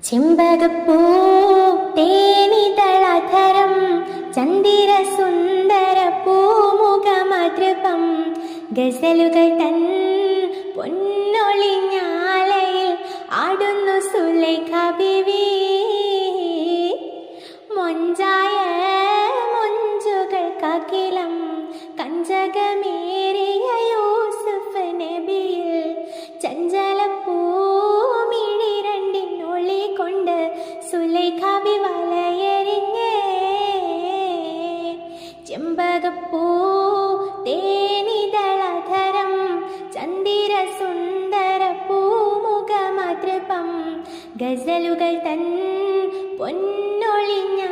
ചെമ്പകപ്പൂ തേനിതളധരം ചന്ദിര സുന്ദര പൂമുഖമധൃപം ഗസലുകൾ തൻ പൊന്നൊളിഞ്ഞാലയിൽ ആടുന്നു സുലൈഖ ബീവി. മൊഞ്ചായ മൊഞ്ചുകൾക്കകിലം കഞ്ചകമേറിയ യൂസുഫ് നബിയിൽ ചഞ്ചലപ്പൂമിഴി രണ്ടിനൊളി കൊണ്ട് സുലൈഖ ബി വലയെറിഞ്ഞേ. ചെമ്പകപ്പൂ തേനിതളധരം ചന്ദിര സുന്ദര പൂമുഖമധൃപം ഗസലുകൾ തൻ പൊന്നൊളിഞ്ഞാലയിൽ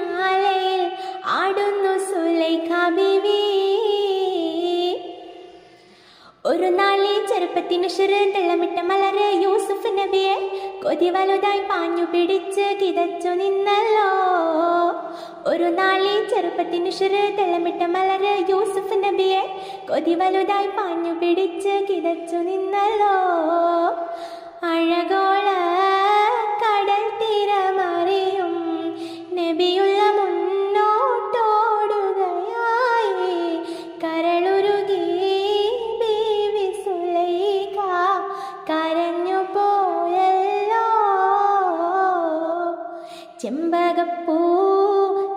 ആടുന്നു സുലൈഖ ബീവി. ഒരു നാളി ചെറുപ്പത്തിന് തിളമിട്ട മലര് യൂസുഫ് നബിയെ കൊതി വലുതായി പാഞ്ഞു പിടിച്ച് കിതച്ചു നിന്നല്ലോ. ഒരു നാളി ചെറുപ്പത്തിന് തിളമിട്ട മലര് യൂസുഫ് നബിയെ കൊതി വലുതായി പാഞ്ഞു പിടിച്ച് കിതച്ചു നിന്നല്ലോ. അഴകോള കടൽ തീരമറിയും നബിയുള്ള മുന്നോട്ടോടുകയായി കരളുരുകി ബീവി സുലൈഖ കരഞ്ഞു പോയല്ലോ. ചെമ്പകപ്പൂ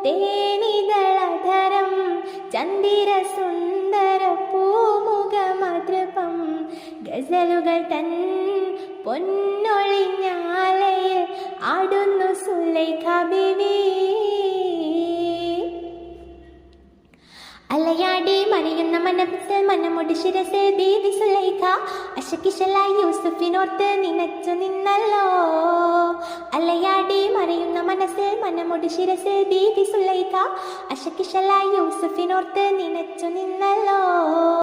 തേനിതളധരം ചന്ദിര സുന്ദര പൂമുഖമധൃപം ഗസലുകൾ തൻ പൊന്നൊളിഞ്ഞാലയിൽ ആടുന്നു സുലൈഖ ബീവി. അലയാടി മറിയുന്ന മനസ്സിൽ മനമുടി ശിരസിൽ ബീവി സുലൈഖ അശകിശലായി യൂസുഫിനോർത്ത് നിനച്ചു നിന്നല്ലോ. അലയാടി മറിയുന്ന മനസ്സിൽ മനമുടി ശിരസിൽ ബീവി സുലൈഖ അശകിശലായി യൂസുഫിനോർത്ത് നിനച്ചു നിന്നല്ലോ.